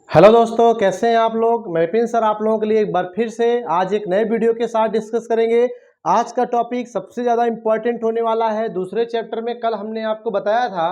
Hello दोस्तों, कैसे हैं आप लोग। मैं विपिन सर आप लोगों के लिए एक बार फिर से आज एक नए वीडियो के साथ डिस्कस करेंगे। आज का टॉपिक सबसे ज़्यादा इम्पोर्टेंट होने वाला है। दूसरे चैप्टर में कल हमने आपको बताया था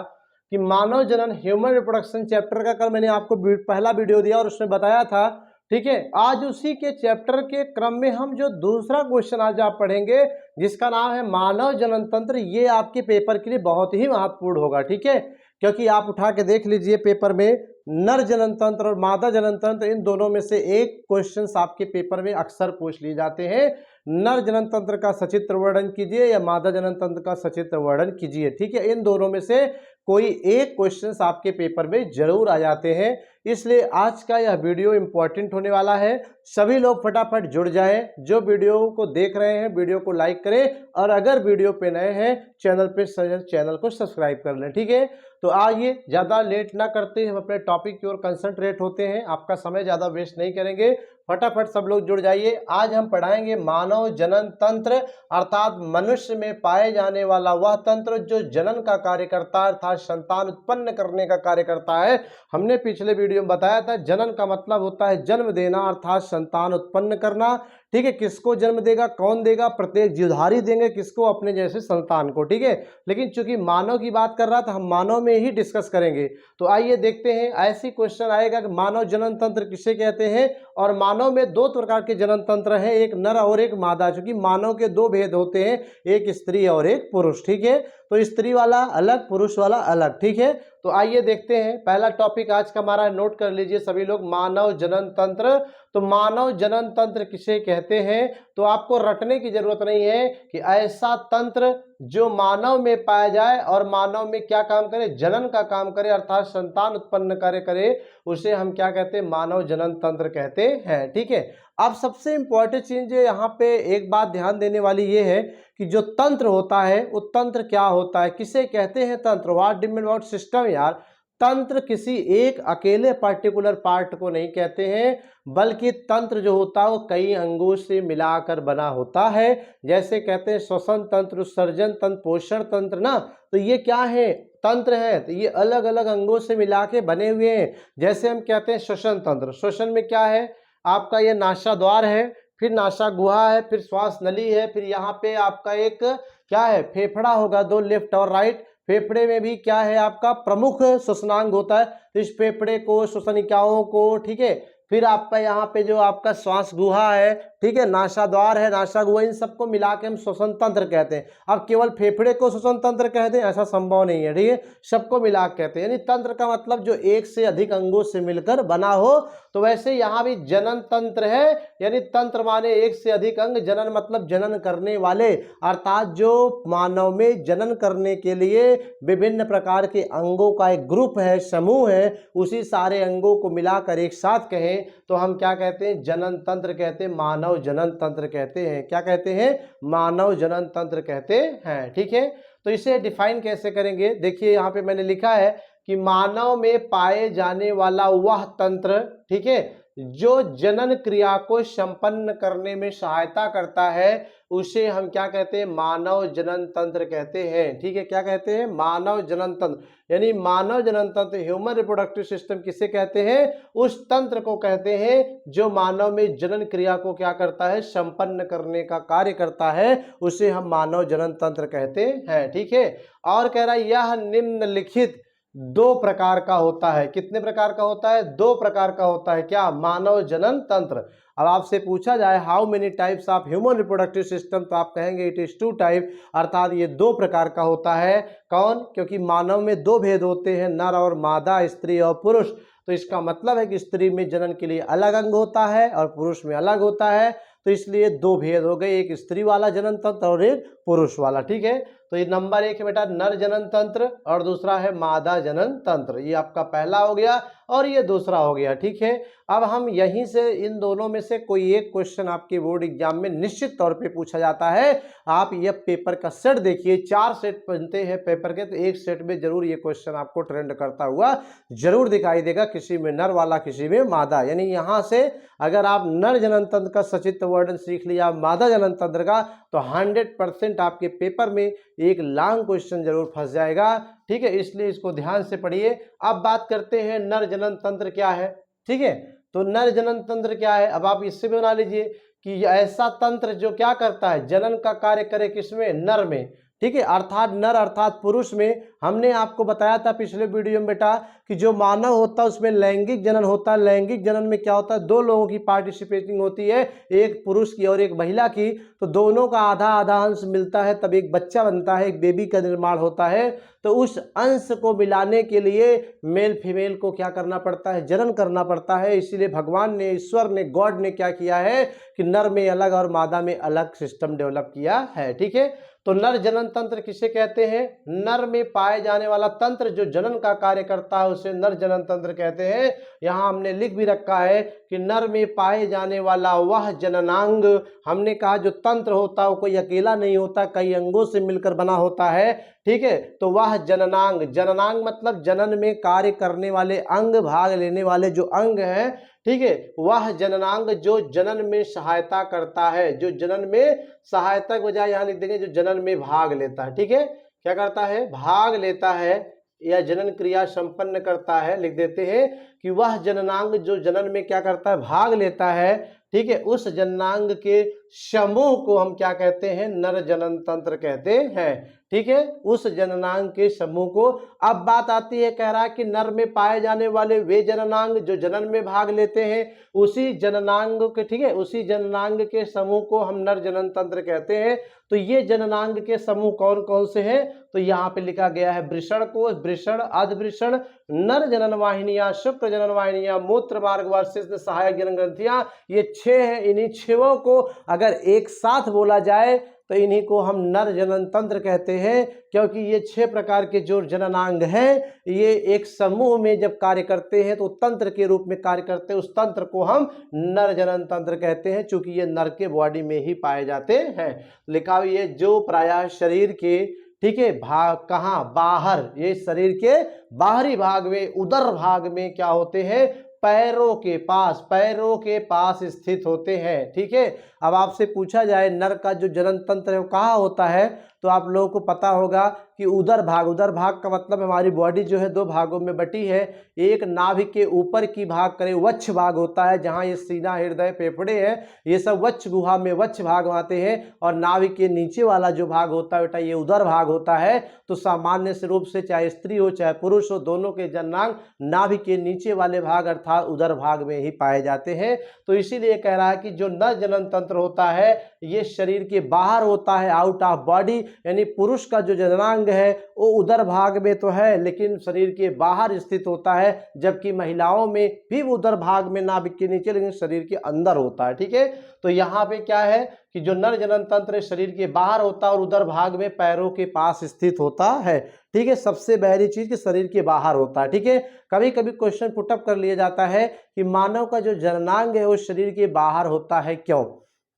कि मानव जनन ह्यूमन रिप्रोडक्शन चैप्टर का कल मैंने आपको पहला वीडियो दिया और उसमें बताया था। ठीक है, आज उसी के चैप्टर के क्रम में हम जो दूसरा क्वेश्चन आज आप पढ़ेंगे जिसका नाम है मानव जनन तंत्र, ये आपके पेपर के लिए बहुत ही महत्वपूर्ण होगा। ठीक है, क्योंकि आप उठा के देख लीजिए पेपर में नर जनन तंत्र और मादा जनन तंत्र, इन दोनों में से एक क्वेश्चन आपके पेपर में अक्सर पूछ लिए जाते हैं। नर जनन तंत्र का सचित्र वर्णन कीजिए या मादा जनन तंत्र का सचित्र वर्णन कीजिए। ठीक है, इन दोनों में से कोई एक क्वेश्चन आपके पेपर में जरूर आ जाते हैं। इसलिए आज का यह वीडियो इंपॉर्टेंट होने वाला है। सभी लोग फटाफट जुड़ जाएं। जो वीडियो को देख रहे हैं वीडियो को लाइक करें और अगर वीडियो पे नए हैं चैनल को सब्सक्राइब कर लें। ठीक है, तो आइए ज़्यादा लेट ना करते हम अपने टॉपिक की ओर कंसंट्रेट होते हैं। आपका समय ज़्यादा वेस्ट नहीं करेंगे, फटाफट सब लोग जुड़ जाइए। आज हम पढ़ाएंगे मानव जनन तंत्र, अर्थात मनुष्य में पाए जाने वाला वह तंत्र जो जनन का कार्य करता है, अर्थात संतान उत्पन्न करने का कार्य करता है। हमने पिछले वीडियो में बताया था जनन का मतलब होता है जन्म देना, अर्थात संतान उत्पन्न करना। ठीक है, किसको जन्म देगा, कौन देगा, प्रत्येक जीवधारी देंगे किसको, अपने जैसे संतान को। ठीक है, लेकिन चूंकि मानव की बात कर रहा था हम मानव में ही डिस्कस करेंगे। तो आइए देखते हैं, ऐसी क्वेश्चन आएगा कि मानव जनन तंत्र किसे कहते हैं। और मानव में दो प्रकार के जनन तंत्र हैं, एक नर और एक मादा। चूंकि मानव के दो भेद होते हैं, एक स्त्री और एक पुरुष। ठीक है, तो स्त्री वाला अलग, पुरुष वाला अलग। ठीक है, तो आइए देखते हैं। पहला टॉपिक आज का हमारा, नोट कर लीजिए सभी लोग, मानव जनन तंत्र। तो मानव जनन तंत्र किसे कहते हैं, तो आपको रटने की जरूरत नहीं है कि ऐसा तंत्र जो मानव में पाया जाए और मानव में क्या काम करे, जनन का काम करे, अर्थात संतान उत्पन्न कार्य करे, उसे हम क्या कहते हैं, मानव जनन तंत्र कहते हैं। ठीक है, अब सबसे इंपॉर्टेंट चीज यहाँ पे एक बात ध्यान देने वाली ये है कि जो तंत्र होता है वो तंत्र क्या होता है, किसे कहते हैं तंत्र, what do you mean about system. यार, तंत्र किसी एक अकेले पर्टिकुलर पार्ट को नहीं कहते हैं, बल्कि तंत्र जो होता है वो कई अंगों से मिलाकर बना होता है। जैसे कहते हैं श्वसन तंत्र, उत्सर्जन तंत्र, पोषण तंत्र ना, तो ये क्या है, तंत्र है। तो ये अलग अलग अंगों से मिला के बने हुए हैं। जैसे हम कहते हैं श्वसन तंत्र, श्वसन में क्या है आपका, ये नासाद्वार है, फिर नासा गुहा है, फिर श्वास नली है, फिर यहाँ पे आपका एक क्या है, फेफड़ा होगा, दो लेफ्ट और राइट। फेफड़े में भी क्या है आपका प्रमुख श्वसनांग होता है, तो इस फेफड़े को, श्वसनिकाओं को, ठीक है, फिर आपका यहाँ पे जो आपका श्वास गुहा है, ठीक है, नासाद्वार है, नासा गुहा, इन सबको मिला के हम श्वसन तंत्र कहते हैं। अब केवल फेफड़े को श्वसन तंत्र कहते हैं ऐसा संभव नहीं है। ठीक है, सबको मिला के कहते हैं, यानी तंत्र का मतलब जो एक से अधिक अंगों से मिलकर बना हो। तो वैसे यहाँ भी जनन तंत्र है, यानी तंत्र माने एक से अधिक अंग, जनन मतलब जनन करने वाले, अर्थात जो मानव में जनन करने के लिए विभिन्न प्रकार के अंगों का एक ग्रुप है, समूह है, उसी सारे अंगों को मिलाकर एक साथ कहें तो हम क्या कहते हैं, जनन तंत्र कहते हैं, मानव जनन तंत्र कहते हैं। क्या कहते हैं, मानव जनन तंत्र कहते हैं। ठीक है, तो इसे डिफाइन कैसे करेंगे, देखिए यहाँ पे मैंने लिखा है कि मानव में पाए जाने वाला वह तंत्र, ठीक है, जो जनन क्रिया को संपन्न करने में सहायता करता है, उसे हम क्या कहते हैं, मानव जनन तंत्र कहते हैं। ठीक है, क्या कहते हैं, मानव जनन तंत्र। यानी मानव जनन तंत्र, ह्यूमन रिप्रोडक्टिव सिस्टम किसे कहते हैं, उस तंत्र को कहते हैं जो मानव में जनन क्रिया को क्या करता है, संपन्न करने का कार्य करता है, उसे हम मानव जनन तंत्र कहते हैं। ठीक है, और कह रहा है यह निम्नलिखित दो प्रकार का होता है। कितने प्रकार का होता है, दो प्रकार का होता है। क्या, मानव जनन तंत्र। अब आपसे पूछा जाए how many types of human reproductive system, तो आप कहेंगे इट इज 2 टाइप, अर्थात ये दो प्रकार का होता है। कौन, क्योंकि मानव में दो भेद होते हैं, नर और मादा, स्त्री और पुरुष। तो इसका मतलब है कि स्त्री में जनन के लिए अलग अंग होता है और पुरुष में अलग होता है, तो इसलिए दो भेद हो गए, एक स्त्री वाला जनन तंत्र और एक पुरुष वाला। ठीक है, तो ये नंबर 1 है बेटा नर जनन तंत्र और दूसरा है मादा जनन तंत्र। ये आपका पहला हो गया और ये दूसरा हो गया। ठीक है, अब हम यहीं से इन दोनों में से कोई एक क्वेश्चन आपके बोर्ड एग्जाम में निश्चित तौर पे पूछा जाता है। आप ये पेपर का सेट देखिए, 4 सेट बनते हैं पेपर के, तो एक सेट में जरूर ये क्वेश्चन आपको ट्रेंड करता हुआ जरूर दिखाई देगा, किसी में नर वाला किसी में मादा। यानी यहाँ से अगर आप नर जनन तंत्र का सचित्र वर्णन सीख लिया, मादा जनन तंत्र का, तो 100% आपके पेपर में एक लॉन्ग क्वेश्चन जरूर फंस जाएगा। ठीक है, इसलिए इसको ध्यान से पढ़िए। अब बात करते हैं नर जनन तंत्र क्या है। ठीक है। तो नर जनन तंत्र क्या है, अब आप इससे भी बना लीजिए कि ऐसा तंत्र जो क्या करता है, जनन का कार्य करे किसमें, नर में, ठीक है, अर्थात नर अर्थात पुरुष में। हमने आपको बताया था पिछले वीडियो में बेटा कि जो मानव होता है उसमें लैंगिक जनन होता है। लैंगिक जनन में क्या होता है, दो लोगों की पार्टिसिपेटिंग होती है, एक पुरुष की और एक महिला की, तो दोनों का आधा आधा अंश मिलता है तब एक बच्चा बनता है, एक बेबी का निर्माण होता है। तो उस अंश को मिलाने के लिए मेल फीमेल को क्या करना पड़ता है, जनन करना पड़ता है। इसीलिए भगवान ने, ईश्वर ने, गॉड ने क्या किया है कि नर में अलग और मादा में अलग सिस्टम डेवलप किया है, ठीक है। तो नर जनन तंत्र किसे कहते हैं, नर में पाए जाने वाला तंत्र जो जनन का कार्य करता है उसे नर जनन तंत्र कहते हैं। यहां हमने लिख भी रखा है कि नर में पाए जाने वाला वह जननांग, हमने कहा जो तंत्र होता है वो कोई अकेला नहीं होता, कई अंगों से मिलकर बना होता है, ठीक है। तो वह जननांग, जननांग मतलब जनन में कार्य करने वाले अंग, भाग लेने वाले जो अंग हैं, ठीक है, वह जननांग जो जनन में सहायता करता है, जो जनन में सहायता के बजाय यहां लिख देंगे जो जनन में भाग लेता है, ठीक है। क्या करता है, भाग लेता है या जनन क्रिया संपन्न करता है, लिख देते हैं कि वह जननांग जो जनन में क्या करता है, भाग लेता है, ठीक है। उस जननांग के समूह को हम क्या कहते हैं, नर जनन तंत्र कहते हैं, ठीक है, उस जननांग के समूह को। अब बात आती है, कह रहा है कि नर में पाए जाने वाले वे जननांग जो जनन में भाग लेते हैं, उसी जननांग के, ठीक है, उसी जननांग के समूह को हम नर जनन तंत्र कहते हैं। तो ये जननांग के समूह कौन कौन से हैं, तो यहाँ पे लिखा गया है वृषण कोश, वृषण, अधवृषण, नर जनन वाहिनियां, शुक्र जनन वाहिनियां, मूत्र मार्ग व शिश्न सहायक जनन ग्रंथियां, ये 6 हैं। इन्हीं 6 को अगर एक साथ बोला जाए तो इन्हीं को हम नर जनन तंत्र कहते हैं, क्योंकि ये 6 प्रकार के जो जननांग हैं ये एक समूह में जब कार्य करते हैं तो तंत्र के रूप में कार्य करते हैं, उस तंत्र को हम नर जनन तंत्र कहते हैं, चूंकि ये नर के बॉडी में ही पाए जाते हैं। लिखा हुआ ये जो प्रायः शरीर के, ठीक है, भाग कहाँ, बाहर, ये शरीर के बाहरी भाग में, उदर भाग में क्या होते हैं, पैरों के पास, पैरों के पास स्थित होते हैं, ठीक है। अब आपसे पूछा जाए नर का जो जनन तंत्र है वो कहाँ होता है, तो आप लोगों को पता होगा कि उदर भाग, उदर भाग का मतलब हमारी बॉडी जो है 2 भागों में बटी है। एक नाभि के ऊपर की भाग करें वक्ष भाग होता है, जहां ये सीना, हृदय, फेफड़े हैं, ये सब वक्ष गुहा में वक्ष भाग आते हैं, और नाभि के नीचे वाला जो भाग होता है बेटा ये उदर भाग होता है। तो सामान्य से रूप से चाहे स्त्री हो चाहे पुरुष हो, दोनों के जननांग नाभि के नीचे वाले भाग अर्थात उदर भाग में ही पाए जाते हैं। तो इसीलिए कह रहा है कि जो नर जनन तंत्र होता है ये शरीर के बाहर होता है, आउट ऑफ बॉडी, यानी पुरुष का जो जननांग है वो उदर भाग में तो है लेकिन शरीर के बाहर स्थित होता है, जबकि महिलाओं में भी उदर भाग में, नाभिक के नीचे, लेकिन शरीर के अंदर होता है, ठीक है। तो यहाँ पे क्या है कि जो नर जनन तंत्र शरीर के बाहर होता है और उदर भाग में पैरों के पास स्थित होता है, ठीक है। सबसे पहली चीज कि शरीर के बाहर होता है, ठीक है। कभी कभी क्वेश्चन पुटअप कर लिया जाता है कि मानव का जो जननांग है वो शरीर के बाहर होता है, क्यों,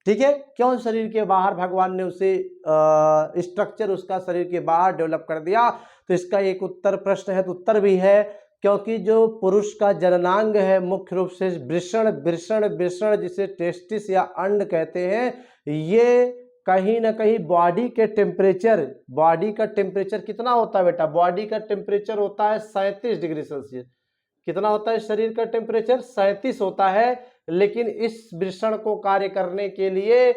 ठीक है, क्यों शरीर के बाहर भगवान ने उसे स्ट्रक्चर उसका शरीर के बाहर डेवलप कर दिया। तो इसका एक उत्तर प्रश्न है, तो उत्तर भी है क्योंकि जो पुरुष का जननांग है मुख्य रूप से वृषण, वृषण, वृषण जिसे टेस्टिस या अंड कहते हैं, ये कहीं ना कहीं बॉडी के टेम्परेचर, बॉडी का टेम्परेचर कितना होता है बेटा, बॉडी का टेम्परेचर होता है 37 डिग्री सेल्सियस। कितना होता है शरीर का टेम्परेचर, 37 होता है, लेकिन इस वृषण को कार्य करने के लिए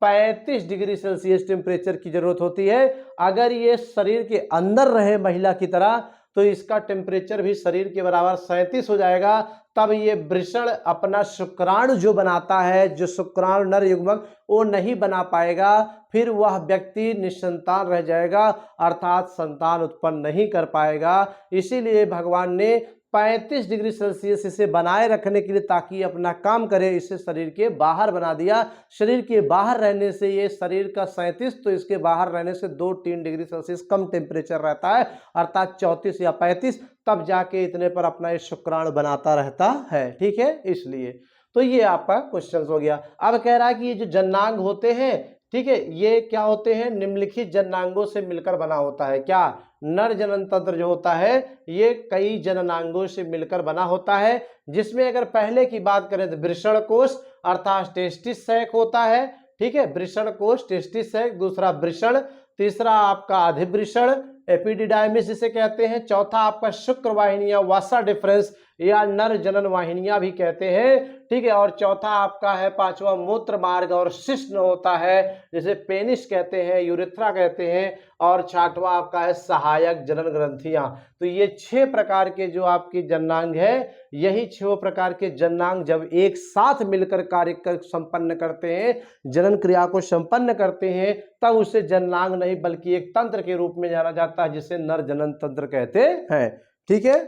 35 डिग्री सेल्सियस टेम्परेचर की जरूरत होती है। अगर ये शरीर के अंदर रहे महिला की तरह तो इसका टेम्परेचर भी शरीर के बराबर 37 हो जाएगा, तब ये वृषण अपना शुक्राणु जो बनाता है, जो शुक्राणु नर युग्मक, वो नहीं बना पाएगा, फिर वह व्यक्ति निसंतान रह जाएगा, अर्थात संतान उत्पन्न नहीं कर पाएगा। इसीलिए भगवान ने 35 डिग्री सेल्सियस इसे बनाए रखने के लिए, ताकि अपना काम करे, इसे शरीर के बाहर बना दिया। शरीर के बाहर रहने से ये शरीर का 37, तो इसके बाहर रहने से 2-3 डिग्री सेल्सियस कम टेम्परेचर रहता है, अर्थात 34 या 35, तब जाके इतने पर अपना ये शुक्राणु बनाता रहता है, ठीक है। इसलिए तो ये आपका क्वेश्चन हो गया। अब कह रहा है कि ये जो जननांग होते हैं, ठीक है, ये क्या होते हैं, निम्नलिखित जननांगों से मिलकर बना होता है। क्या, नर जनन तंत्र जो होता है ये कई जननांगों से मिलकर बना होता है, जिसमें अगर पहले की बात करें तो वृषण कोश अर्थात टेस्टिस सैक होता है, ठीक है, वृषण कोश, टेस्टिस सैक, दूसरा वृषण, तीसरा आपका अधिवृषण, एपिडिडाइमिस जिसे कहते हैं। चौथा आपका शुक्र वाहिनियां, वसा डिफरेंस या नर जनन वाहिनियां भी कहते हैं, ठीक है। और चौथा आपका है पांचवा मूत्र मार्ग और शिश्न होता है, जिसे पेनिस कहते हैं, यूरेथ्रा कहते हैं। और छठवां आपका है सहायक जनन ग्रंथियां। तो ये 6 प्रकार के जो आपकी जननांग है, यही 6 प्रकार के जननांग जब एक साथ मिलकर कार्य कर संपन्न करते हैं, जनन क्रिया को संपन्न करते हैं, तब उसे जननांग नहीं बल्कि एक तंत्र के रूप में जाना जाता है, जिसे नर जनन तंत्र कहते हैं, ठीक है।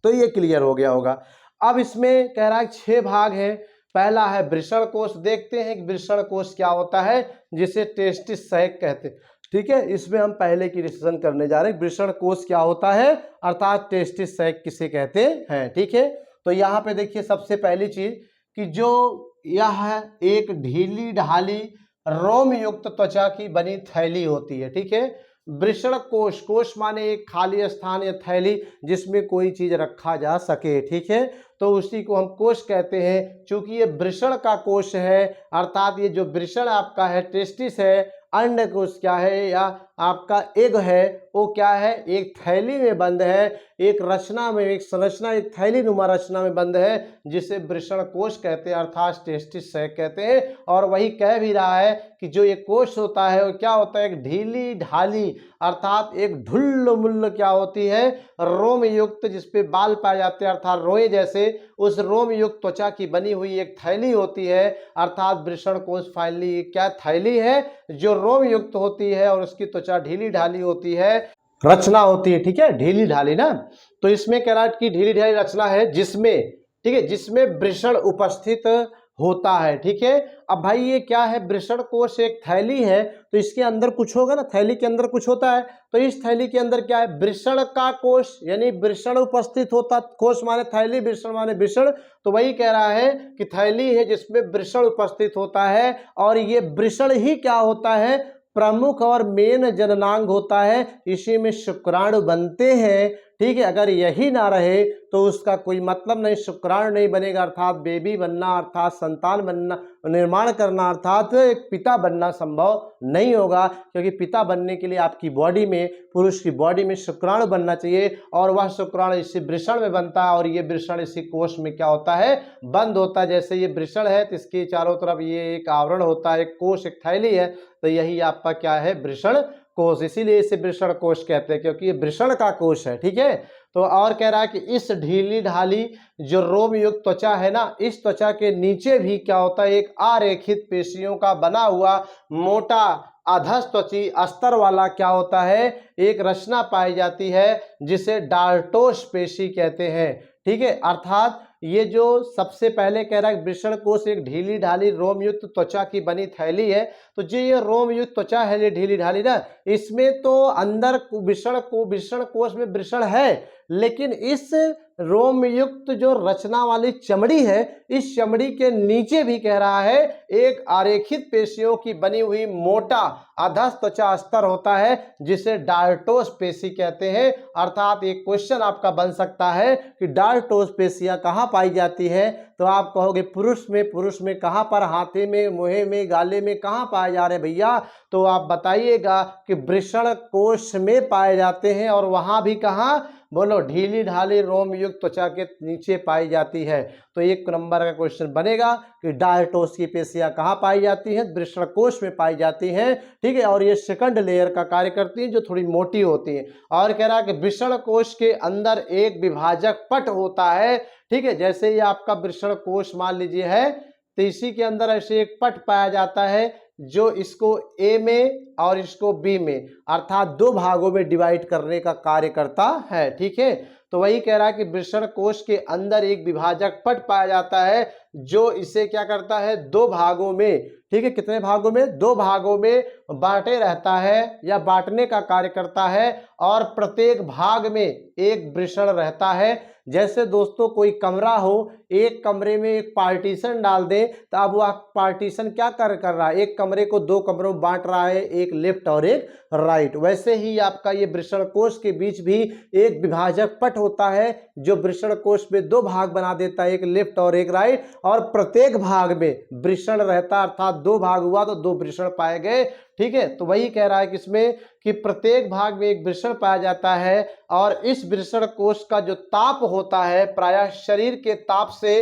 तो ये क्लियर हो गया होगा। अब इसमें कह रहा है 6 भाग हैं। पहला है वृषण कोश। देखते हैं कि वृषण कोश क्या होता है, जिसे टेस्टिस सैक कहते हैं, ठीक है। इसमें हम पहले की डिस्कशन करने जा रहे हैं, वृषण कोश क्या होता है अर्थात टेस्टिस सैक किसे कहते हैं, ठीक है। तो यहाँ पे देखिए सबसे पहली चीज कि जो यह है एक ढीली ढाली रोम युक्त त्वचा की बनी थैली होती है, ठीक है। वृषण कोश, कोश माने एक खाली स्थान या थैली जिसमें कोई चीज रखा जा सके, ठीक है। तो उसी को हम कोश कहते हैं। चूंकि ये वृषण का कोश है, अर्थात ये जो वृषण आपका है टेस्टिस है, अंड कोश क्या है या आपका एग है, वो क्या है एक थैली में बंद है, एक रचना में, एक संरचना, एक थैली नुमा रचना में बंद है, जिसे वृषण कोश कहते हैं अर्थात टेस्टिस सैक कहते हैं। और वही कह भी रहा है कि जो ये कोश होता है वो क्या होता है, एक ढीली ढाली अर्थात एक ढुल्ल मुल्ल क्या होती है, रोम युक्त, जिसपे बाल पाए जाते हैं अर्थात रोए जैसे, उस रोम युक्त त्वचा की बनी हुई एक थैली होती है अर्थात वृषण कोश फाइनली क्या थैली है जो रोम युक्त होती है और उसकी त्वचा ढीली ढाली होती है, रचना होती है, ठीक है, ढीली ढाली ना। तो इसमें केराट की ढीली ढाली रचना है जिसमें, ठीक है, जिसमें वृषण उपस्थित होता है, ठीक है। अब भाई ये क्या है, वृषण कोश एक थैली है, तो इसके अंदर कुछ होगा ना, थैली के अंदर कुछ होता है। तो इस थैली के अंदर क्या है, वृषण का कोश, यानी वृषण उपस्थित होता, कोश माने थैली, वृषण माने वृषण। तो वही कह रहा है कि थैली है जिसमें वृषण उपस्थित होता है, और ये वृषण ही क्या होता है, प्रमुख और मेन जननांग होता है, इसी में शुक्राणु बनते हैं, ठीक है। अगर यही ना रहे तो उसका कोई मतलब नहीं, शुक्राणु नहीं बनेगा अर्थात बेबी बनना, अर्थात संतान बनना, निर्माण करना, अर्थात एक पिता बनना संभव नहीं होगा, क्योंकि पिता बनने के लिए आपकी बॉडी में, पुरुष की बॉडी में शुक्राणु बनना चाहिए, और वह शुक्राणु इसी वृषण में बनता है, और ये वृषण इसी कोश में क्या होता है, बंद होता है। जैसे ये वृषण है तो इसके चारों तरफ ये एक आवरण होता है, एक कोश, एक थैली है, तो यही आपका क्या है, वृषण कोश, इसीलिए इसे वृषण कोश कहते हैं क्योंकि ये वृषण का कोश है, ठीक है। तो और कह रहा है कि इस ढीली ढाली जो रोम युक्त त्वचा है ना, इस त्वचा के नीचे भी क्या होता है, एक आरेखित पेशियों का बना हुआ मोटा अधस्त्वची अस्तर वाला क्या होता है, एक रचना पाई जाती है, जिसे डाल्टोस पेशी कहते हैं, ठीक है। अर्थात ये जो सबसे पहले कह रहा है वृषण कोश एक ढीली ढाली रोम युक्त त्वचा की बनी थैली है, तो जो ये रोम युक्त त्वचा है ये ढीली ढाली ना, इसमें तो अंदर वृषण कोश में वृषण है, लेकिन इस रोम युक्त जो रचना वाली चमड़ी है, इस चमड़ी के नीचे भी कह रहा है एक आरेखित पेशियों की बनी हुई मोटा अधस त्वचा अस्तर होता है, जिसे डाल्टोस पेशी कहते हैं। अर्थात एक क्वेश्चन आपका बन सकता है कि डाल्टोस पेशियां कहाँ पाई जाती है, तो आप कहोगे पुरुष में कहाँ पर, हाथे में, मुँहे में, गाले में, कहाँ पाए जा रहे भैया, तो आप बताइएगा कि वृषण कोश में पाए जाते हैं, और वहाँ भी कहाँ, बोलो, ढीली ढाली रोम युक्त त्वचा के नीचे पाई जाती है। तो एक नंबर का क्वेश्चन बनेगा कि डाल्टोस की पेशियां कहाँ पाई जाती हैं, वृषण कोश में पाई जाती हैं, ठीक है। और ये सेकंड लेयर का कार्य करती हैं जो थोड़ी मोटी होती हैं। और कह रहा है कि वृषण कोश के अंदर एक विभाजक पट होता है, ठीक है। जैसे ये आपका वृषण कोश मान लीजिए है, तो इसी के अंदर ऐसे एक पट पाया जाता है जो इसको ए में और इसको बी में, अर्थात 2 भागों में डिवाइड करने का कार्य करता है, ठीक है। तो वही कह रहा है कि वृषण कोश के अंदर एक विभाजक पट पाया जाता है जो इसे क्या करता है, 2 भागों में, ठीक है, कितने भागों में, 2 भागों में बांटे रहता है या बांटने का कार्य करता है, और प्रत्येक भाग में एक वृषण रहता है। जैसे दोस्तों कोई कमरा हो, एक कमरे में एक पार्टीशन डाल दें, तो अब वह पार्टीशन क्या कर रहा है, एक कमरे को दो कमरों में बांट रहा है, एक लेफ्ट और एक राइट। वैसे ही आपका ये वृषण कोश के बीच भी एक विभाजक पट होता है जो वृषण कोश में दो भाग बना देता है, एक लेफ्ट और एक राइट, और प्रत्येक भाग में वृषण रहता है, अर्थात दो भाग हुआ तो दो वृषण पाए गए। ठीक है, तो वही कह रहा है किसमें कि प्रत्येक भाग में एक वृषण पाया जाता है और इस वृषण कोश का जो ताप होता है प्रायः शरीर के ताप से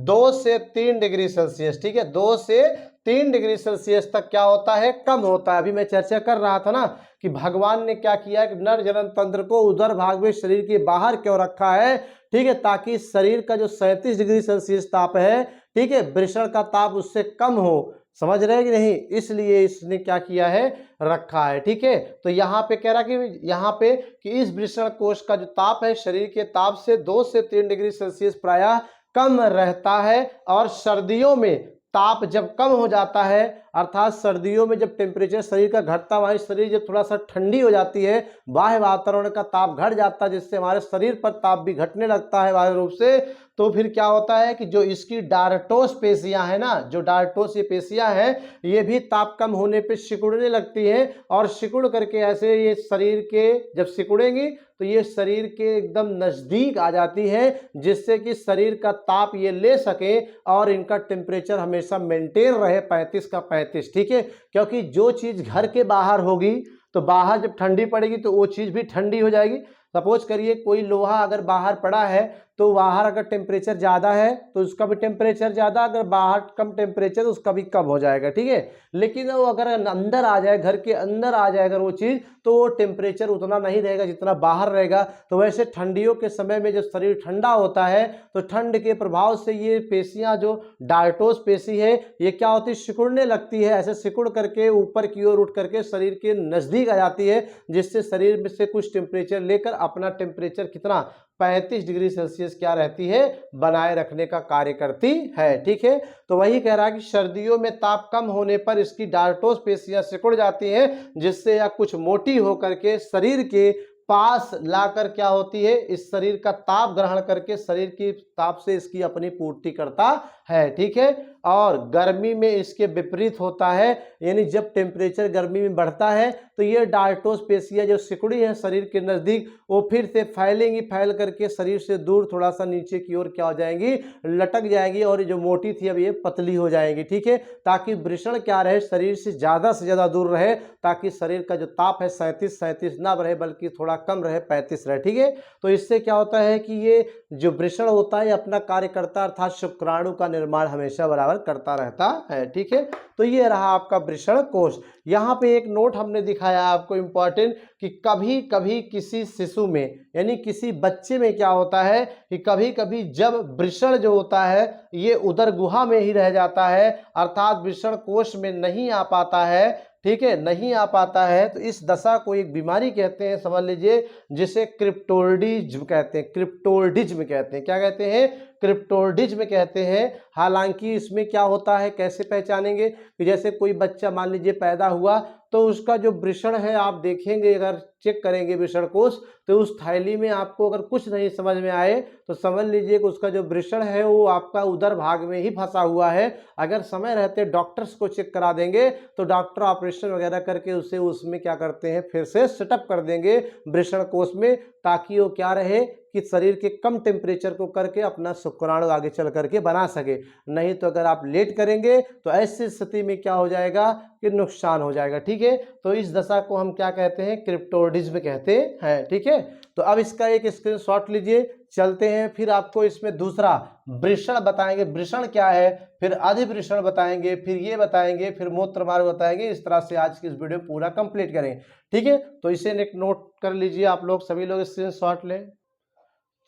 2 से 3 डिग्री सेल्सियस, ठीक है, 2 से 3 डिग्री सेल्सियस तक क्या होता है, कम होता है। अभी मैं चर्चा कर रहा था ना कि भगवान ने क्या किया कि नर जनन तंत्र को उदर भाग में शरीर के बाहर क्यों रखा है, ठीक है, ताकि शरीर का जो 37 डिग्री सेल्सियस ताप है, ठीक है, वृषण का ताप उससे कम हो। समझ रहे कि नहीं, इसलिए इसने क्या किया है, रखा है। ठीक है, तो यहाँ पे कह रहा कि यहाँ पे कि इस वृषण कोश का जो ताप है शरीर के ताप से 2 से 3 डिग्री सेल्सियस प्रायः कम रहता है। और सर्दियों में ताप जब कम हो जाता है, अर्थात सर्दियों में जब टेम्परेचर शरीर का घटता है, हमारी शरीर जब थोड़ा सा ठंडी हो जाती है, बाह्य वातावरण का ताप घट जाता है, जिससे हमारे शरीर पर ताप भी घटने लगता है बाह्य रूप से, तो फिर क्या होता है कि जो इसकी डार्टोस पेशियां है ना, जो डार्टोस ये पेशियां हैं, ये भी ताप कम होने पे सिकुड़ने लगती हैं और सिकुड़ करके ऐसे ये शरीर के जब सिकुड़ेंगी तो ये शरीर के एकदम नजदीक आ जाती है, जिससे कि शरीर का ताप ये ले सके और इनका टेम्परेचर हमेशा मेंटेन रहे 35 का 35। ठीक है, क्योंकि जो चीज घर के बाहर होगी तो बाहर जब ठंडी पड़ेगी तो वो चीज भी ठंडी हो जाएगी। सपोज करिए कोई लोहा अगर बाहर पड़ा है तो बाहर अगर टेम्परेचर ज़्यादा है तो उसका भी टेम्परेचर ज़्यादा, अगर बाहर कम टेम्परेचर तो उसका भी कम हो जाएगा। ठीक है, लेकिन वो अगर अंदर आ जाए, घर के अंदर आ जाए अगर वो चीज़, तो वो टेम्परेचर उतना नहीं रहेगा जितना बाहर रहेगा। तो वैसे ठंडियों के समय में जब शरीर ठंडा होता है तो ठंड के प्रभाव से ये पेशियाँ जो डार्टोस पेशी है ये क्या होती है, सिकुड़ने लगती है। ऐसे सिकुड़ करके ऊपर की ओर उठ करके शरीर के नज़दीक आ जाती है, जिससे शरीर में से कुछ टेम्परेचर लेकर अपना टेम्परेचर कितना 35 डिग्री सेल्सियस क्या रहती है, बनाए रखने का कार्य करती है। ठीक है, तो वही कह रहा है कि सर्दियों में ताप कम होने पर इसकी डार्टोस पेशियां सिकुड़ जाती हैं, जिससे यह कुछ मोटी होकर के शरीर के पास लाकर क्या होती है, इस शरीर का ताप ग्रहण करके शरीर की ताप से इसकी अपनी पूर्ति करता है। ठीक है, और गर्मी में इसके विपरीत होता है, यानी जब टेम्परेचर गर्मी में बढ़ता है तो ये डार्टोस पेशियां जो सिकुड़ी है शरीर के नज़दीक, वो फिर से फैलेंगी, फैल करके शरीर से दूर थोड़ा सा नीचे की ओर क्या हो जाएंगी, लटक जाएंगी, और जो मोटी थी अब ये पतली हो जाएंगी। ठीक है, ताकि वृषण क्या रहे, शरीर से ज़्यादा दूर रहे, ताकि शरीर का जो ताप है 37 ना रहे बल्कि थोड़ा कम रहे, 35 रहे। ठीक है, तो इससे क्या होता है कि ये जो वृषण होता है अपना कार्य करता, अर्थात शुक्राणु का निर्माण हमेशा बराबर करता रहता है। ठीक है, तो ये रहा आपका वृषण कोश। यहाँ पे एक नोट हमने दिखाया आपको इंपॉर्टेंट कि कभी कभी किसी शिशु में यानी किसी बच्चे में क्या होता है कि कभी कभी जब वृषण जो होता है ये उदर गुहा में ही रह जाता है, अर्थात वृषण कोश में नहीं आ पाता है। ठीक है, नहीं आ पाता है तो इस दशा को एक बीमारी कहते हैं, समझ लीजिए, जिसे क्रिप्टोर्डिज्म कहते हैं। क्रिप्टोर्डिज्म कहते हैं, क्या कहते हैं, क्रिप्टोर्डिज्म कहते हैं। हालांकि इसमें क्या होता है, कैसे पहचानेंगे कि जैसे कोई बच्चा मान लीजिए पैदा हुआ तो उसका जो वृषण है आप देखेंगे, अगर चेक करेंगे वृषण कोश, तो उस थैली में आपको अगर कुछ नहीं समझ में आए तो समझ लीजिए कि उसका जो वृषण है वो आपका उदर भाग में ही फंसा हुआ है। अगर समय रहते डॉक्टर्स को चेक करा देंगे तो डॉक्टर ऑपरेशन वगैरह करके उसे उसमें क्या करते हैं, फिर से सेटअप कर देंगे वृषण कोश में, ताकि वो क्या रहे कि शरीर के कम टेम्परेचर को करके अपना शुक्राणु आगे चल करके बना सके। नहीं तो अगर आप लेट करेंगे तो ऐसी स्थिति में क्या हो जाएगा कि नुकसान हो जाएगा। ठीक है, तो इस दशा को हम क्या कहते हैं, क्रिप्टोर्डिज्म कहते हैं। ठीक है, तो अब इसका एक स्क्रीनशॉट लीजिए, चलते हैं, फिर आपको इसमें दूसरा वृषण बताएंगे, वृषण क्या है, फिर अधिवृषण बताएंगे, फिर ये बताएंगे, फिर मूत्र मार्ग बताएंगे। इस तरह से आज की इस वीडियो पूरा कंप्लीट करेंगे। ठीक है, तो इसे एक नोट कर लीजिए आप लोग, सभी लोग स्क्रीनशॉट लें।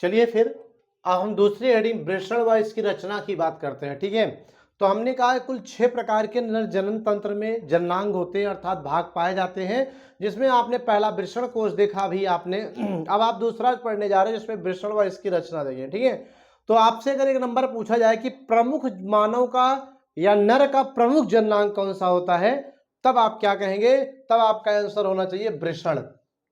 चलिए फिर अब हम दूसरी हेडिंग वृषण व इसकी रचना की बात करते हैं। ठीक है, तो हमने कहा कुल 6 प्रकार के नर जनन तंत्र में जननांग होते हैं, अर्थात भाग पाए जाते हैं, जिसमें आपने पहला वृषण कोश देखा अभी आपने। अब आप दूसरा पढ़ने जा रहे हैं जिसमें वृषण व इसकी रचना देखिए। ठीक है, तो आपसे अगर एक नंबर पूछा जाए कि प्रमुख मानव का या नर का प्रमुख जननांग कौन सा होता है, तब आप क्या कहेंगे, तब आपका आंसर होना चाहिए वृषण।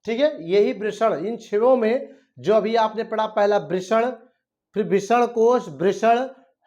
ठीक है, यही वृषण, इन 6 में जो अभी आपने पढ़ा, पहला वृषण, फिर वृषण कोश, वृषण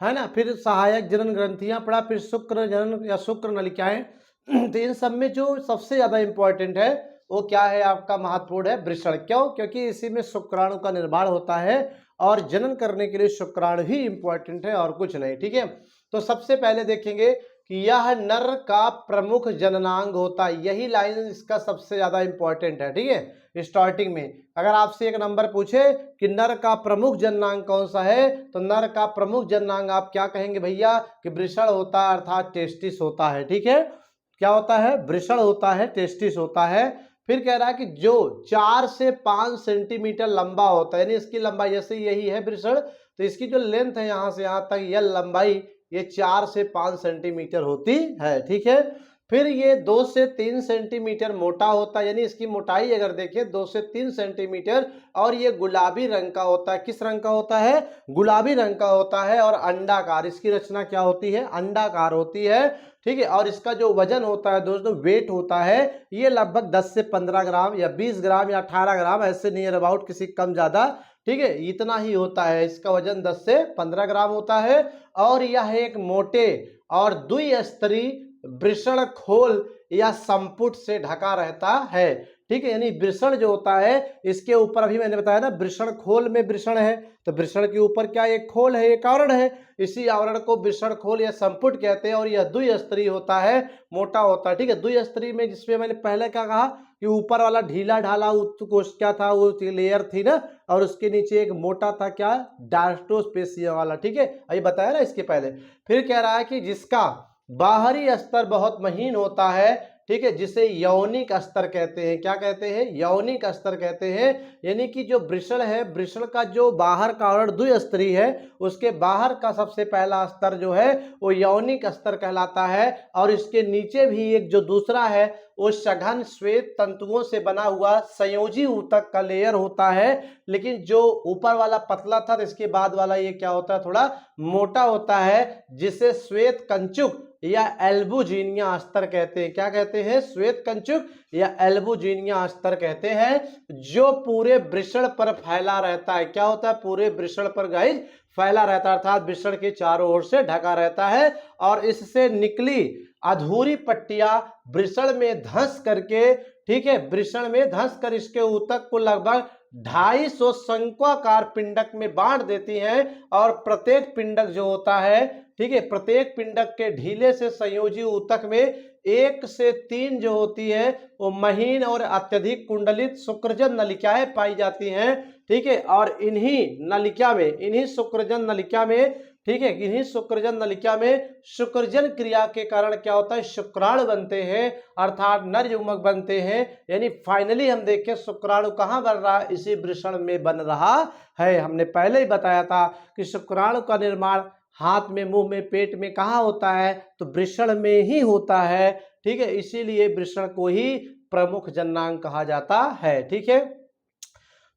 है ना, फिर सहायक जनन ग्रंथियां पढ़ा, फिर शुक्र जनन या शुक्र नलिकाएं, तो इन सब में जो सबसे ज्यादा इंपॉर्टेंट है वो क्या है, आपका महत्वपूर्ण है वृषण। क्यों? क्योंकि इसी में शुक्राणु का निर्माण होता है और जनन करने के लिए शुक्राणु ही इंपॉर्टेंट है और कुछ नहीं। ठीक है, तो सबसे पहले देखेंगे कि यह नर का प्रमुख जननांग होता है। यही लाइन इसका सबसे ज्यादा इंपॉर्टेंट है। ठीक है, स्टार्टिंग में अगर आपसे एक नंबर पूछे कि नर का प्रमुख जननांग कौन सा है, तो नर का प्रमुख जननांग आप क्या कहेंगे भैया कि वृषण होता है, अर्थात टेस्टिस होता है। ठीक है, क्या होता है? वृषण होता है, टेस्टिस होता है। फिर कह रहा है कि जो 4 से 5 सेंटीमीटर लंबा होता है, यानी इसकी लंबाई, जैसे यही है वृषण, तो इसकी जो लेंथ है यहां से यहां तक, यह लंबाई ये 4 से 5 सेंटीमीटर होती है। ठीक है, फिर ये 2 से 3 सेंटीमीटर मोटा होता है, यानी इसकी मोटाई अगर देखें 2 से 3 सेंटीमीटर, और ये गुलाबी रंग का होता है। किस रंग का होता है? गुलाबी रंग का होता है। और अंडाकार, इसकी रचना क्या होती है? अंडाकार होती है। ठीक है, और इसका जो वजन होता है दोस्तों, वेट होता है, ये लगभग 10 से 15 ग्राम या 20 ग्राम या 18 ग्राम, ऐसे नियर अबाउट, किसी कम ज्यादा। ठीक है, इतना ही होता है, इसका वजन 10 से 15 ग्राम होता है। और यह एक मोटे और द्विस्तरीय वृषण खोल या संपुट से ढका रहता है। ठीक है, यानी वृषण जो होता है इसके ऊपर, अभी मैंने बताया ना वृषण खोल में वृषण है, तो वृषण के ऊपर क्या एक खोल है, एक आवरण है, इसी आवरण को वृषण खोल या संपुट कहते हैं। और यह द्विस्तरीय होता है, मोटा होता है। ठीक है, द्विस्तरीय में जिसमें मैंने पहले क्या कहा कि ऊपर वाला ढीला ढाला कोश क्या था, वो लेयर थी ना, और उसके नीचे एक मोटा था क्या, डायस्टोस्पेसिया वाला। ठीक है, अभी बताया ना इसके पहले। फिर कह रहा है कि जिसका बाहरी स्तर बहुत महीन होता है, ठीक है, जिसे यौनिक स्तर कहते हैं। क्या कहते हैं? यौनिक स्तर कहते हैं। यानी कि जो वृषण है, वृषण का जो बाहर का आवरण द्विस्तरीय है, उसके बाहर का सबसे पहला स्तर जो है वो यौनिक स्तर कहलाता है। और इसके नीचे भी एक जो दूसरा है वो सघन श्वेत तंतुओं से बना हुआ संयोजी ऊतक का लेयर होता है। लेकिन जो ऊपर वाला पतला था, तो इसके बाद वाला ये क्या होता है, थोड़ा मोटा होता है, जिसे श्वेत कंचुक या एल्बुजिनिया स्तर कहते हैं। क्या कहते हैं? श्वेत कंचुक या एल्बुजिनिया स्तर कहते हैं, जो पूरे वृषण पर फैला रहता है। क्या होता है? पूरे वृषण पर गाइस फैला रहता है, अर्थात वृषण के चारों ओर से ढका रहता है। और इससे निकली अधूरी पट्टियां वृषण में धंस करके, ठीक है, वृषण में धंस कर इसके ऊतक को लगभग 250 शंक्वाकार पिंडक में बांट देती हैं। और प्रत्येक पिंडक जो होता है, ठीक है, प्रत्येक पिंडक के ढीले से संयोजी ऊतक में 1 से 3 जो होती है वो महीन और अत्यधिक कुंडलित शुक्रजन नलिकाएं पाई जाती हैं। ठीक है, और इन्हीं नलिका में, इन्हीं शुक्रजन नलिका में, ठीक है, इन्हीं शुक्रजन नलिका में शुक्रजन क्रिया के कारण क्या होता है, शुक्राणु बनते हैं, अर्थात नर युग्मक बनते हैं। यानी फाइनली हम देखें शुक्राणु कहाँ बन रहा है, इसी वृषण में बन रहा है। हमने पहले ही बताया था कि शुक्राणु का निर्माण हाथ में, मुंह में, पेट में कहाँ होता है, तो वृषण में ही होता है। ठीक है, इसीलिए वृषण को ही प्रमुख जननांग कहा जाता है। ठीक है,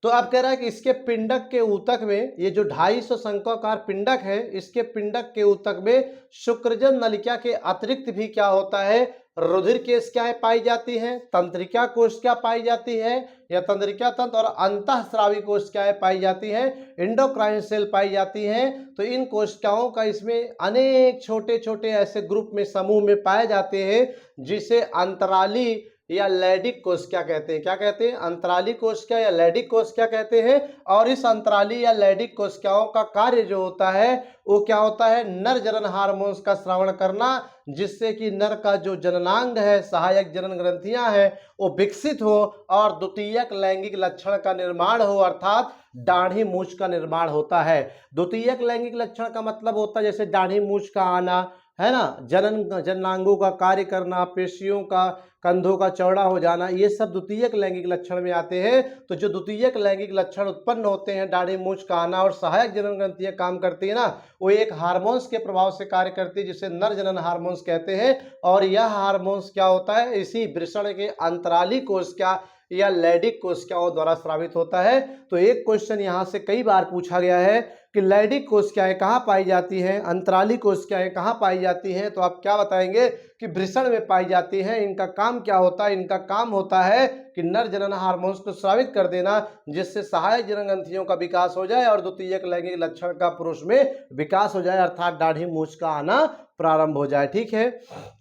तो अब कह रहा है कि इसके पिंडक के ऊतक में, ये जो 250 शंक्वाकार पिंडक है, इसके पिंडक के ऊतक में शुक्रजन नलिका के अतिरिक्त भी क्या होता है, रुधिर केशिकाएं पाई जाती हैं, तंत्रिका कोशिका पाई जाती है या तंत्रिका तंत्र, और अंतःस्रावी कोशिकाएं पाई जाती हैं, एंडोक्राइन सेल पाई जाती हैं। तो इन कोशिकाओं का इसमें अनेक छोटे छोटे ऐसे ग्रुप में, समूह में पाए जाते हैं, जिसे अंतराली या लैडिक कोशिका कहते हैं। क्या कहते हैं? अंतराली कोशिका या लैडिक कोशिका कहते हैं। और इस अंतराली या लैडिक कोशिकाओं का कार्य जो होता है वो क्या होता है, नर जनन हार्मोन्स का स्रावण करना, जिससे कि नर का जो जननांग है, सहायक जनन ग्रंथियां हैं, वो विकसित हो और द्वितीयक लैंगिक लक्षण का निर्माण हो, अर्थात दाढ़ी मूछ का निर्माण होता है। द्वितीयक लैंगिक लक्षण का मतलब होता है जैसे दाढ़ी मूछ का आना, है ना, जननांगों का कार्य करना, पेशियों का, कंधों का चौड़ा हो जाना, ये सब द्वितीयक लैंगिक लक्षण में आते हैं। तो जो द्वितीयक लैंगिक लक्षण उत्पन्न होते हैं, दाढ़ी मूछ का आना, और सहायक जनन ग्रंथियां काम करती है ना, वो एक हार्मोन्स के प्रभाव से कार्य करती है, जिसे नर जनन हार्मोन्स कहते हैं। और यह हार्मोन्स क्या होता है, इसी वृषण के अंतराली कोशिका या लैडिक कोशिकाओं द्वारा स्रावित होता है। तो एक क्वेश्चन यहाँ से कई बार पूछा गया है कि लैडिक कोशिकाएं कहाँ पाई जाती हैं, अंतराली कोशिकाएं कहाँ पाई जाती हैं, तो आप क्या बताएंगे कि वृषण में पाई जाती हैं। इनका काम क्या होता है, इनका काम होता है कि नर जनन हार्मोन्स को स्रावित कर देना, जिससे सहायक जनन ग्रंथियों का विकास हो जाए और द्वितीयक लैंगिक लक्षण का पुरुष में विकास हो जाए, अर्थात दाढ़ी मूंछ का आना प्रारंभ हो जाए। ठीक है,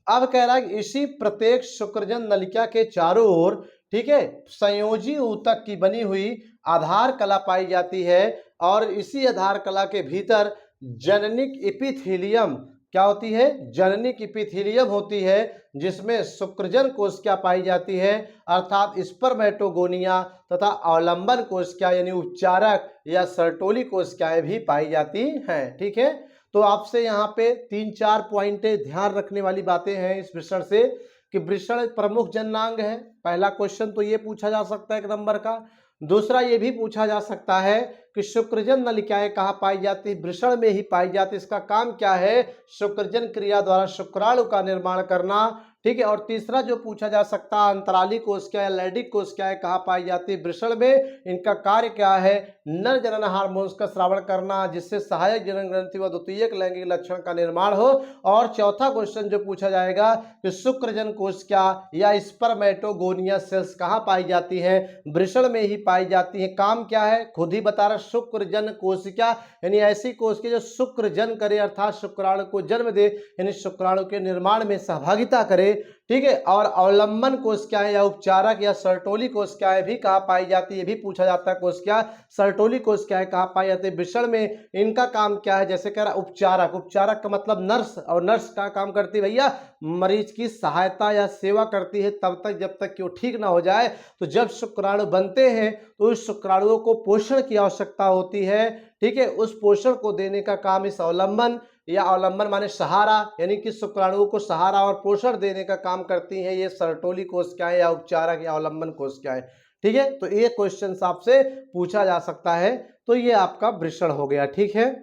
अब कह रहा है कि इसी प्रत्येक शुक्रजन नलिका के चारों ओर, ठीक है, संयोजी ऊतक की बनी हुई आधार कला पाई जाती है और इसी आधार कला के भीतर जननिक एपिथेलियम क्या होती है, जननिक एपिथेलियम होती है, जिसमें शुक्रजन कोशिका पाई जाती है, अर्थात स्पर्मेटोगोनिया तथा अवलंबन कोशिका यानी उपचारक या सर्टोली कोशिकाएं भी पाई जाती हैं। ठीक है, तो आपसे यहाँ पे 3-4 पॉइंटें ध्यान रखने वाली बातें हैं इस वृषण से कि वृषण प्रमुख जननांग है। पहला क्वेश्चन तो ये पूछा जा सकता है 1 नंबर का। दूसरा ये भी पूछा जा सकता है कि शुक्रजन नलिकाएं कहाँ पाई जाती है, वृषण में ही पाई जाती है, इसका काम क्या है, शुक्रजन क्रिया द्वारा शुक्राणु का निर्माण करना। ठीक है, और तीसरा जो पूछा जा सकता है अंतराली कोशिकाएं लैडिक कोशिकाएं कहाँ पाई जाती है, वृषण में, इनका कार्य क्या है, नर जनन हार्मोन्स का स्रावण करना, जिससे सहायक जनन ग्रंथि व द्वितीयक लैंगिक लक्षण का निर्माण हो। और चौथा क्वेश्चन जो पूछा जाएगा कि शुक्रजन कोशिका या स्पर्मेटोगोनिया सेल्स कहाँ पाई जाती है, वृषण में ही पाई जाती है। काम क्या है, खुद ही बता रहा, शुक्रजन कोशिका यानी ऐसी कोशिका जो शुक्रजन करे, अर्थात शुक्राणु को जन्म दे, यानी शुक्राणु के निर्माण में सहभागिता करे। ठीक है, और अवलंबन कोशिकाएं या उपचारक या सर्टोली कोशिकाएं भी कहाँ पाई जाती है, ये भी पूछा जाता है। कोशिका सर्टोली कोशिकाएं कहाँ पाई जाती है वृषण में, इनका काम क्या है, जैसे कह रहा उपचारक, उपचारक का मतलब नर्स, और नर्स का काम करती है भैया मरीज की सहायता या सेवा करती है तब तक जब तक कि वो ठीक ना हो जाए। तो जब शुक्राणु बनते हैं तो उस शुक्राणुओं को पोषण की आवश्यकता होती है। ठीक है, उस पोषण को देने का काम इस अवलंबन, या अवलंबन माने सहारा, यानी कि शुक्राणुओं को सहारा और पोषण देने का काम करती हैं ये सर्टोली कोशिकाएं या उपचारक या अवलंबन कोशिकाएं। ठीक है, तो ये क्वेश्चन आपसे पूछा जा सकता है। तो ये आपका वृषण हो गया। ठीक है,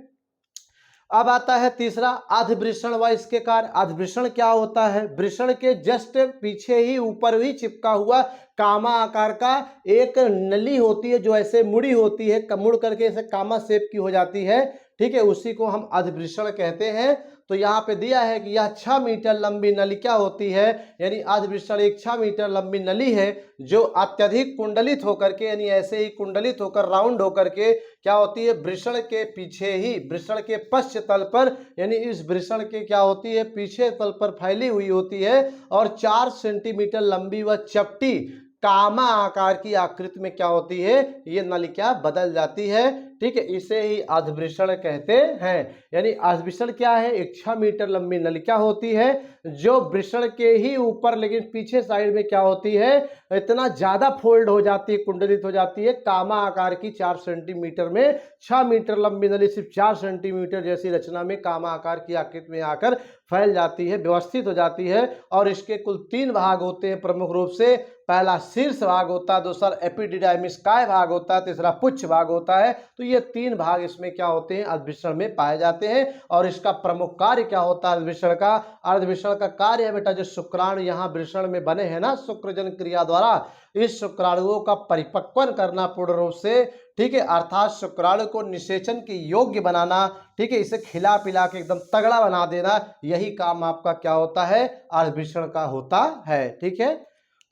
अब आता है तीसरा अधवृषण व इसके कार्य। अधवृषण क्या होता है, वृषण के जस्ट पीछे ही ऊपर ही चिपका हुआ कामा आकार का एक नली होती है जो ऐसे मुड़ी होती है, मुड़ करके ऐसे कामा शेप की हो जाती है। ठीक है, उसी को हम अधवृषण कहते हैं। तो यहाँ पे दिया है कि यह 6 मीटर लंबी नलिका होती है, यानी अधवृषण एक 6 मीटर लंबी नली है जो अत्यधिक कुंडलित होकर के, यानी ऐसे ही कुंडलित होकर राउंड होकर के क्या होती है, वृषण के पीछे ही, वृषण के पश्च तल पर, यानी इस वृषण के क्या होती है, पीछे तल पर फैली हुई होती है और 4 सेंटीमीटर लंबी व चपटी कामा आकार की आकृति में क्या होती है, ये नलिका बदल जाती है। ठीक है, इसे ही अधवृषण कहते हैं। यानी अधवृषण क्या है, एक 6 मीटर लंबी नलिका होती है जो वृषण के ही ऊपर लेकिन पीछे साइड में क्या होती है, इतना ज्यादा फोल्ड हो जाती है, कुंडलित हो जाती है, कामा आकार की 4 सेंटीमीटर में। 6 मीटर लंबी नली सिर्फ 4 सेंटीमीटर जैसी रचना में कामा आकार की आकृति में आकर फैल जाती है, व्यवस्थित हो जाती है। और इसके कुल 3 भाग होते हैं प्रमुख रूप से। पहला शीर्ष भाग होता है, दूसरा एपिडिडाइमिस काय भाग होता है, तीसरा पुच्छ भाग होता है। तो ये 3 भाग इसमें क्या होते हैं, अधवृषण में पाए जाते हैं। और इसका प्रमुख कार्य क्या होता है अधवृषण का, अधवृषण का कार्य है बेटा जो शुक्राणु यहाँ वृषण में बने हैं ना शुक्रजन क्रिया द्वारा, इस शुक्राणुओं का परिपक्वन करना पूर्ण रूप से। ठीक है, अर्थात शुक्राणु को निषेचन के योग्य बनाना। ठीक है, इसे खिला पिला के एकदम तगड़ा बना देना, यही काम आपका क्या होता है, अधवृषण का होता है। ठीक है,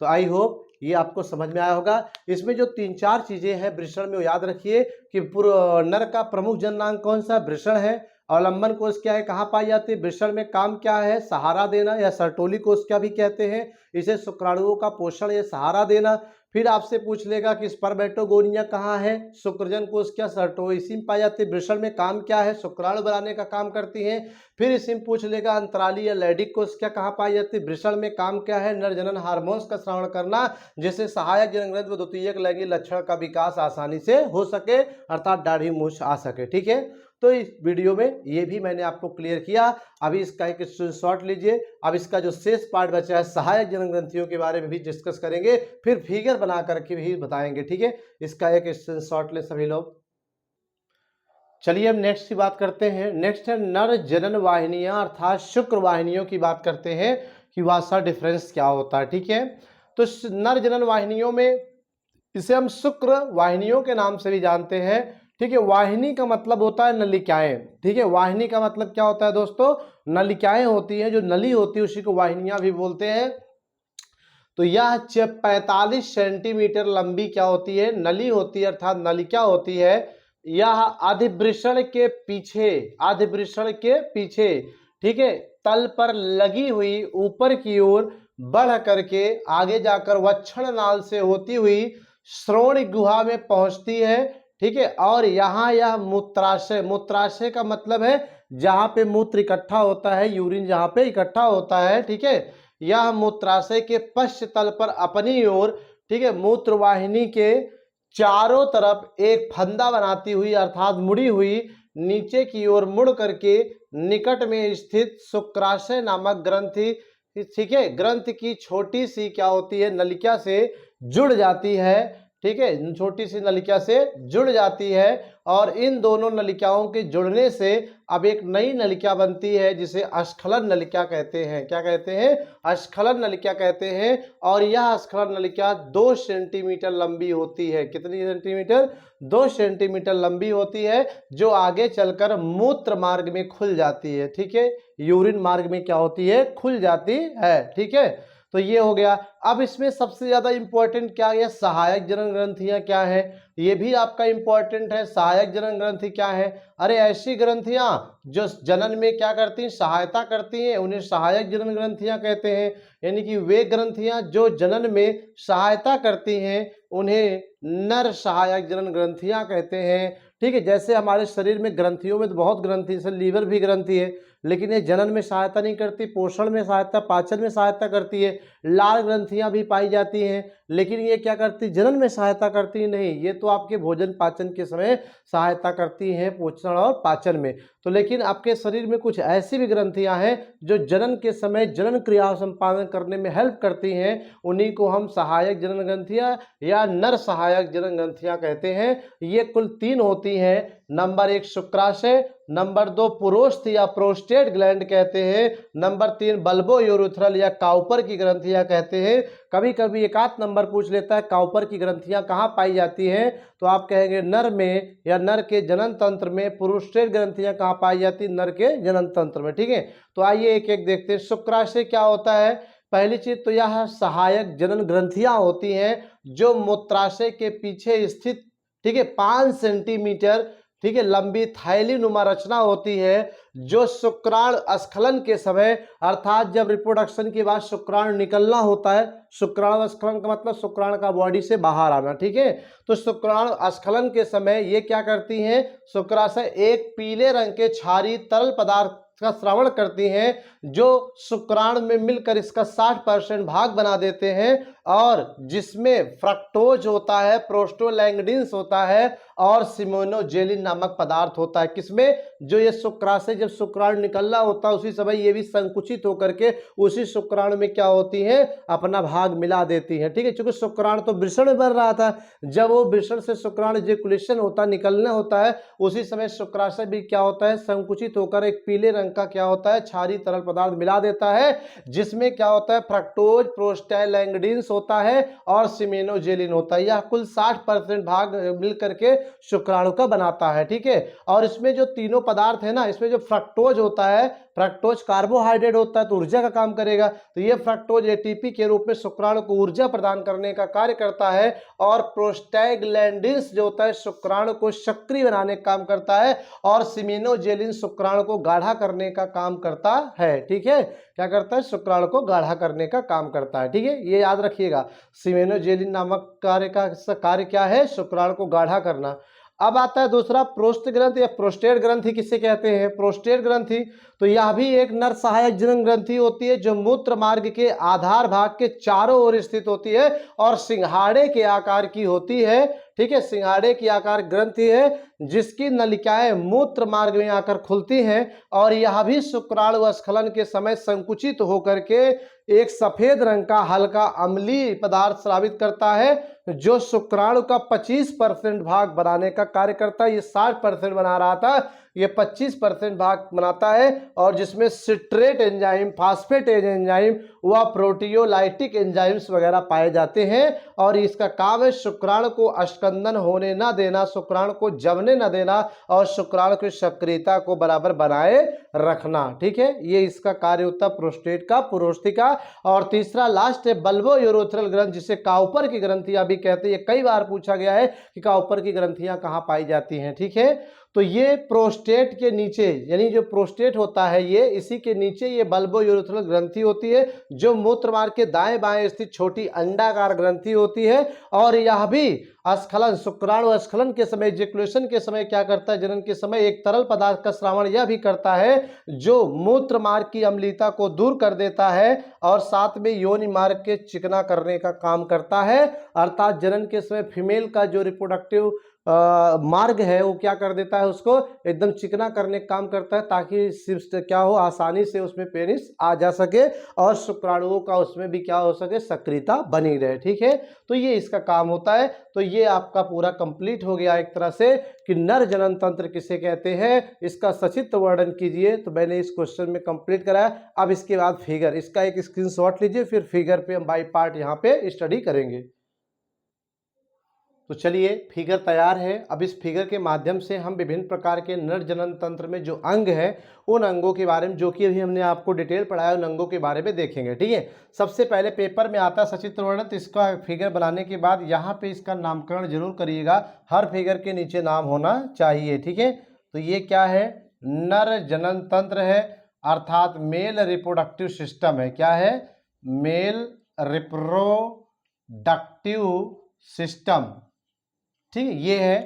तो आई होप ये आपको समझ में आया होगा। इसमें जो 3-4 चीजें हैं वृषण में, वो याद रखिए कि नर का प्रमुख जननांग कौन सा, वृषण है। अवलंबन कोश क्या है, कहाँ पाई जाती है, वृषण में। काम क्या है, सहारा देना या सर्टोली कोश क्या भी कहते हैं, इसे शुक्राणुओं का पोषण या सहारा देना। फिर आपसे पूछ लेगा कि स्पर्मेटोगोनिया कहाँ है, शुक्रजन कोश क्या सर्टो इसी में पाई जाती है, वृषण में। काम क्या है, शुक्राणु बनाने का काम करती हैं। फिर इसी में पूछ लेगा अंतराली या लैडिक कोश क्या कहाँ पाई जाती है, वृषण में। काम क्या है, नर जनन हार्मोन्स का श्रवण करना, जिससे सहायक जनन ग्रंथि व द्वितीयक लैंगिक लक्षण का विकास आसानी से हो सके, अर्थात दाढ़ी मूंछ आ सके। ठीक है, तो इस वीडियो में ये भी मैंने आपको क्लियर किया। अभी इसका एक स्क्रीनशॉट लीजिए। अब इसका जो शेष पार्ट बचा है सहायक जनन ग्रंथियों के बारे में भी डिस्कस करेंगे, फिर फिगर बना करके भी बताएंगे। ठीक है, इसका एक स्क्रीनशॉट ले सभी लोग। चलिए अब नेक्स्ट की बात करते हैं। नेक्स्ट है नर जनन वाहिनियां, अर्थात शुक्र वाहिनियों की बात करते हैं कि वासा डिफरेंस क्या होता है। ठीक है, तो नर जनन वाहिनियों में इसे हम शुक्र वाहिनियों के नाम से भी जानते हैं। ठीक है। वाहिनी का मतलब होता है नलिकाएं। ठीक है, वाहिनी का मतलब क्या होता है दोस्तों, नलिकाएं होती हैं, जो नली होती है उसी को वाहिनियां भी बोलते हैं। तो यह 45 सेंटीमीटर लंबी क्या होती है, नली होती है, अर्थात नलिका होती है। यह अधिवृषण के पीछे, अधिवृषण के पीछे, ठीक है, तल पर लगी हुई ऊपर की ओर बढ़ करके आगे जाकर वक्षण नाल से होती हुई श्रोण गुहा में पहुंचती है। ठीक है, और यहाँ यह मूत्राशय, मूत्राशय का मतलब है जहां पे मूत्र इकट्ठा होता है, यूरिन जहां पे इकट्ठा होता है। ठीक है, यह मूत्राशय के पश्च तल पर अपनी ओर, ठीक है, मूत्रवाहिनी के चारों तरफ एक फंदा बनाती हुई अर्थात मुड़ी हुई नीचे की ओर मुड़ करके निकट में स्थित शुक्राशय नामक ग्रंथि, ठीक है, ग्रंथ की छोटी सी क्या होती है, नलिका से जुड़ जाती है। ठीक है, छोटी सी नलिका से जुड़ जाती है और इन दोनों नलिकाओं के जुड़ने से अब एक नई नलिका बनती है जिसे अस्खलन नलिका कहते हैं। क्या कहते हैं, अस्खलन नलिका कहते हैं। और यह अस्खलन नलिका 2 सेंटीमीटर लंबी होती है। कितनी सेंटीमीटर, 2 सेंटीमीटर लंबी होती है, जो आगे चलकर मूत्र मार्ग में खुल जाती है। ठीक है, यूरिन मार्ग में क्या होती है, खुल जाती है। ठीक है, तो ये हो गया। अब इसमें सबसे ज्यादा इंपॉर्टेंट क्या है, सहायक जनन ग्रंथियां क्या है, ये भी आपका इंपॉर्टेंट है। सहायक जनन ग्रंथि क्या है, अरे ऐसी ग्रंथियां जो जनन में क्या करती हैं, सहायता करती हैं, उन्हें सहायक जनन ग्रंथियां कहते हैं। यानी कि वे ग्रंथियां जो जनन में सहायता करती हैं उन्हें नर सहायक जनन ग्रंथियां कहते हैं। ठीक है, जैसे हमारे शरीर में ग्रंथियों में तो बहुत ग्रंथि, जैसे लीवर भी ग्रंथि है, लेकिन ये जनन में सहायता नहीं करती, पोषण में सहायता, पाचन में सहायता करती है। लाल ग्रंथियां भी पाई जाती हैं, लेकिन ये क्या करती, जनन में सहायता करती नहीं, ये तो आपके भोजन पाचन के समय सहायता करती हैं, पोषण और पाचन में। तो लेकिन आपके शरीर में कुछ ऐसी भी ग्रंथियां हैं जो जनन के समय जनन क्रिया संपादन करने में हेल्प करती हैं, उन्हीं को हम सहायक जनन ग्रंथियां या नर सहायक जनन ग्रंथियां कहते हैं। ये कुल 3 होती हैं। नंबर 1 शुक्राशय, नंबर 2 पुरोस्थ या प्रोस्टेट ग्लैंड कहते हैं, नंबर 3 बल्बो यूरेथ्रल या काउपर की ग्रंथियां कहते हैं। कभी कभी एक आध नंबर पूछ लेता है काउपर की ग्रंथियां कहाँ पाई जाती हैं, तो आप कहेंगे नर में या नर के जनन तंत्र में। प्रोस्टेट ग्रंथियां कहाँ पाई जाती, नर के जनन तंत्र में। ठीक है, तो आइए एक एक देखते हैं। शुक्राशय क्या होता है, पहली चीज तो यह सहायक जनन ग्रंथियां होती हैं जो मूत्राशय के पीछे स्थित, ठीक है, 5 सेंटीमीटर, ठीक है, लंबी थैली नुमा रचना होती है, जो शुक्राणु स्खलन के समय अर्थात जब रिप्रोडक्शन के बाद शुक्राणु निकलना होता है, शुक्राणु स्खलन का मतलब शुक्राणु का बॉडी से बाहर आना। ठीक है, तो शुक्राणु स्खलन के समय ये क्या करती हैं, शुक्राशय एक पीले रंग के क्षारीय तरल पदार्थ का श्रवण करती हैं, जो शुक्राणु में मिलकर इसका 60% भाग बना देते हैं, और जिसमें फ्रक्टोज होता है, प्रोस्टोलैंगडिन्स होता है और सिमोनोजेलिन नामक पदार्थ होता है। किसमें, जो ये शुक्राशय जब शुक्राणु निकलना होता है उसी समय ये भी संकुचित होकर के उसी शुक्राणु में क्या होती हैं, अपना भाग मिला देती हैं। ठीक है, क्योंकि शुक्राणु तो वृषण में बन रहा था, जब वो वृषण से शुक्राणु इजैकुलेशन होता, निकलना होता है, उसी समय शुक्राशय भी क्या होता है, संकुचित होकर एक पीले रंग का क्या होता है, क्षारीय तरल पदार्थ मिला देता है, जिसमें क्या होता है, फ्रक्टोज, प्रोस्टाग्लैंडिन्स होता है और सिमेनोजेलिन होता है। यह कुल 60% भाग मिलकर के शुक्राणु का बनाता है। ठीक है, और इसमें जो तीनों पदार्थ है ना, इसमें जो फ्रक्टोज होता है, फ्रक्टोज कार्बोहाइड्रेट होता है तो ऊर्जा का काम करेगा, तो ये फ्रक्टोज एटीपी के रूप में शुक्राणु को ऊर्जा प्रदान करने का कार्य करता है, और प्रोस्टाग्लैंडिन्स जो होता है शुक्राणु को सक्रिय बनाने का काम करता है, और सिमेनोजेलिन शुक्राणु को गाढ़ा करने का काम करता है। ठीक है, क्या करता है, शुक्राणु को गाढ़ा करने का काम करता है। ठीक है, ये याद रखिएगा, सिमेनोजेलिन नामक कार्य का कार्य क्या है, शुक्राणु को गाढ़ा करना। अब आता है दूसरा प्रोस्ट ग्रंथि या प्रोस्टेट ग्रंथि किसे कहते हैं, प्रोस्टेट ग्रंथि, तो यह भी एक नर सहायक जनन ग्रंथि होती है जो मूत्र मार्ग के आधार भाग के चारों ओर स्थित होती है और सिंघाड़े के आकार की होती है। ठीक है, सिंघाड़े की आकार ग्रंथि है जिसकी नलिकाएं मूत्र मार्ग में आकर खुलती हैं, और यह भी शुक्राणु स्खलन के समय संकुचित होकर के एक सफेद रंग का हल्का अम्लीय पदार्थ स्रावित करता है जो शुक्राणु का 25% भाग बनाने का कार्य करता है। ये 60% बना रहा था, ये 25% भाग बनाता है, और जिसमें सिट्रेट एंजाइम, फास्फेटेज एंजाइम व प्रोटियोलाइटिक एंजाइम्स वगैरह पाए जाते हैं। और इसका काम है शुक्राणु को अष्कंदन होने ना देना, शुक्राणु को जमने ना देना और शुक्राणु की सक्रियता को बराबर बनाए रखना। ठीक है, ये इसका कार्य होता है प्रोस्टेट का, पुरोष्टि का। और तीसरा लास्ट है बल्बो यूरोथ्रल ग्रंथि, जिसे काउपर की ग्रंथियां भी कहते हैं। कई बार पूछा गया है कि काउपर की ग्रंथियां कहां पाई जाती हैं। ठीक है, तो ये प्रोस्टेट के नीचे, यानी जो प्रोस्टेट होता है ये, इसी के नीचे ये बल्बो यूरोथ्रल ग्रंथि होती है जो मूत्र मार्ग के दाएं बाएं स्थित छोटी अंडाकार ग्रंथि होती है। और यह भी स्खलन, शुक्राणु स्खलन के समय, इजैकुलेशन के समय क्या करता है, जनन के समय एक तरल पदार्थ का श्रावण यह भी करता है जो मूत्र मार्ग की अम्लीयता को दूर कर देता है और साथ में योनि मार्ग के चिकना करने का काम करता है। अर्थात जनन के समय फीमेल का जो रिप्रोडक्टिव मार्ग है वो क्या कर देता है, उसको एकदम चिकना करने का काम करता है ताकि सिर्फ क्या हो, आसानी से उसमें पेनिस आ जा सके और शुक्राणुओं का उसमें भी क्या हो सके, सक्रियता बनी रहे। ठीक है, तो ये इसका काम होता है। तो ये आपका पूरा कंप्लीट हो गया एक तरह से कि नर जनन तंत्र किसे कहते हैं, इसका सचित्र वर्णन कीजिए। तो मैंने इस क्वेश्चन में कंप्लीट कराया। अब इसके बाद फिगर, इसका एक स्क्रीनशॉट लीजिए, फिर फिगर पे हम बाई पार्ट यहाँ पे स्टडी करेंगे। तो चलिए फिगर तैयार है। अब इस फिगर के माध्यम से हम विभिन्न प्रकार के नर जनन तंत्र में जो अंग है उन अंगों के बारे में, जो कि अभी हमने आपको डिटेल पढ़ाया, उन अंगों के बारे में देखेंगे। ठीक है, सबसे पहले पेपर में आता है सचित्र वर्णन। तो इसका फिगर बनाने के बाद यहाँ पे इसका नामकरण जरूर करिएगा, हर फिगर के नीचे नाम होना चाहिए। ठीक है, तो ये क्या है, नर जनन तंत्र है, अर्थात मेल रिप्रोडक्टिव सिस्टम है। क्या है, मेल रिप्रोडक्टिव सिस्टम। ठीक है, ये है।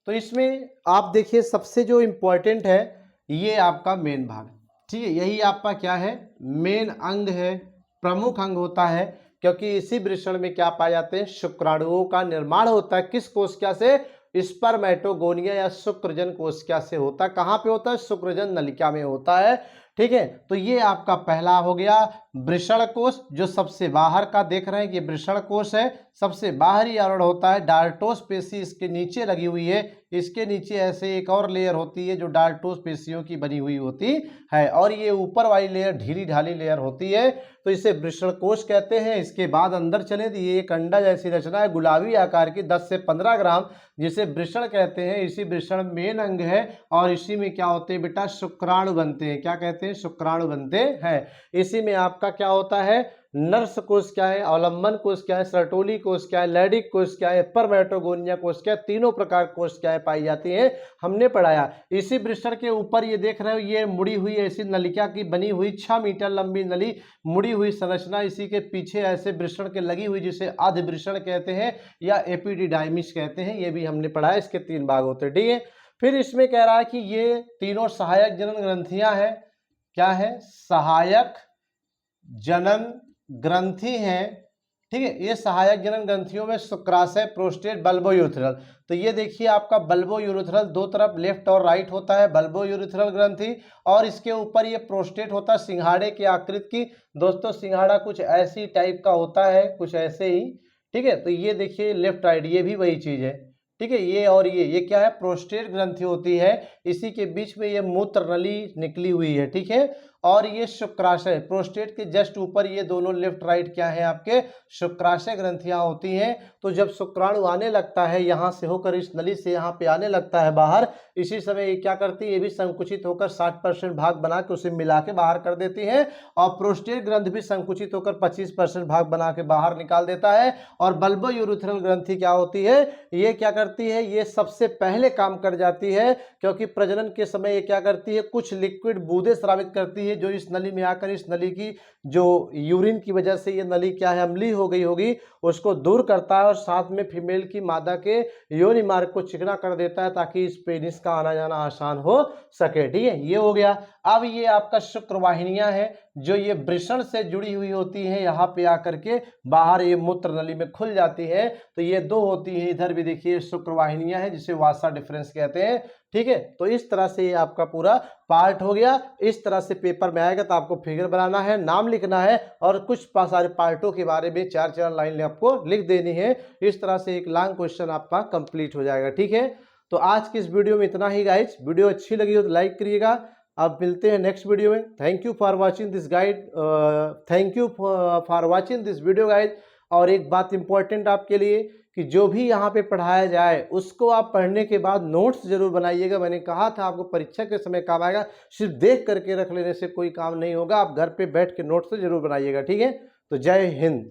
तो इसमें आप देखिए सबसे जो इम्पोर्टेंट है ये आपका मेन भाग। ठीक है, यही आपका क्या है, मेन अंग है, प्रमुख अंग होता है, क्योंकि इसी वृषण में क्या पाए जाते हैं, शुक्राणुओं का निर्माण होता है। किस कोशिका से, स्पर्मेटोगोनिया या शुक्रजन कोशिका से होता है। कहाँ पे होता है, शुक्रजन नलिका में होता है। ठीक है, तो ये आपका पहला हो गया वृषण कोश, जो सबसे बाहर का देख रहे हैं कि वृषण कोश है, सबसे बाहरी आवरण होता है। डार्टोस पेशी इसके नीचे लगी हुई है, इसके नीचे ऐसे एक और लेयर होती है जो डार्टोस पेशियों की बनी हुई होती है, और ये ऊपर वाली लेयर ढीली ढाली लेयर होती है, तो इसे वृषण कोश कहते हैं। इसके बाद अंदर चले तो ये एक अंडा जैसी रचना है, गुलाबी आकार की, 10 से 15 ग्राम, जिसे वृषण कहते हैं। इसी वृषण मेन अंग है और इसी में क्या होते हैं बेटा, शुक्राणु बनते हैं। क्या कहते हैं, शुक्राणु बनते हैं। इसी में आपका क्या होता है, नर्स कोश क्या है, अवलंबन कोश क्या है, सर्टोली कोश क्या है, लैडिक कोश क्या है, स्पर्मेटोगोनिया कोश क्या है, तीनों प्रकार कोश क्या है पाई जाती है, हमने पढ़ाया। इसी वृषण के ऊपर ये देख रहे हो, ये मुड़ी हुई ऐसी नलिका की बनी हुई 6 मीटर लंबी नली, मुड़ी हुई संरचना, इसी के पीछे ऐसे वृषण के लगी हुई, जिसे अधिवृषण कहते हैं या एपिडिडाइमिस कहते हैं, ये भी हमने पढ़ाया। इसके 3 भाग होते हैं। ठीक है, फिर इसमें कह रहा है कि ये तीनों सहायक जनन ग्रंथियां हैं। क्या है, सहायक जनन ग्रंथि हैं। ठीक है, ये सहायक जनन ग्रंथियों में शुक्राशय, प्रोस्टेट, बल्बो यूरेथ्रल। तो ये देखिए आपका बल्बो यूरेथ्रल, दो तरफ लेफ्ट और राइट होता है बल्बो यूरेथ्रल ग्रंथि, और इसके ऊपर ये प्रोस्टेट होता है सिंघाड़े की आकृति की। दोस्तों सिंघाड़ा कुछ ऐसी टाइप का होता है, कुछ ऐसे ही। ठीक है, तो ये देखिए लेफ्ट राइट, ये भी वही चीज है। ठीक है, ये और ये क्या है, प्रोस्टेट ग्रंथि होती है, इसी के बीच में ये मूत्र नली निकली हुई है। ठीक है, और ये शुक्राशय, प्रोस्टेट के जस्ट ऊपर ये दोनों लेफ्ट राइट क्या है आपके, शुक्राशय ग्रंथियां होती हैं। तो जब शुक्राणु आने लगता है यहाँ से होकर, इस नली से यहाँ पे आने लगता है बाहर, इसी समय ये क्या करती है, ये भी संकुचित होकर 60% भाग बना के उसे मिला के बाहर कर देती है, और प्रोस्टेट ग्रंथि भी संकुचित होकर 25% भाग बना के बाहर निकाल देता है। और बल्बो यूरेथ्रल ग्रंथि क्या होती है, ये क्या करती है, ये सबसे पहले काम कर जाती है, क्योंकि प्रजनन के समय ये क्या करती है, कुछ लिक्विड बूंदे स्रावित करती है, जो इस नली में आकर इस नली की जो यूरिन की वजह से ये नली क्या है, अम्लीय हो गई होगी, उसको दूर करता है, और साथ में फीमेल की मादा के योनि मार्ग को चिकना कर देता है, ताकि इस पेनिस का आना जाना आसान हो सके। ठीक है, ये हो गया। अब ये आपका शुक्रवाहिनियां हैं, जो ये वृषण से जुड़ी हुई होती है, यहाँ पे आकर के बाहर ये मूत्र नली में खुल जाती है। तो ये दो होती है, इधर भी देखिए शुक्रवाहिनियां हैं जिसे वासा डिफरेंस कहते हैं। ठीक है, तो इस तरह से ये आपका पूरा पार्ट हो गया। इस तरह से पेपर में आएगा तो आपको फिगर बनाना है, नाम लिखना है और कुछ सारे पार्टों के बारे में 4-4 लाइन आपको लिख देनी है। इस तरह से एक लॉन्ग क्वेश्चन आपका कंप्लीट हो जाएगा। ठीक है, तो आज की इस वीडियो में इतना ही गाइज। वीडियो अच्छी लगी हो तो लाइक करिएगा। अब मिलते हैं नेक्स्ट वीडियो में। Thank you for watching this guide, thank you for watching this video guys. और एक बात इंपॉर्टेंट आपके लिए कि जो भी यहाँ पे पढ़ाया जाए उसको आप पढ़ने के बाद नोट्स जरूर बनाइएगा। मैंने कहा था आपको परीक्षा के समय काम आएगा, सिर्फ देख करके रख लेने से कोई काम नहीं होगा। आप घर पे बैठ के नोट्स जरूर बनाइएगा। ठीक है, तो जय हिंद।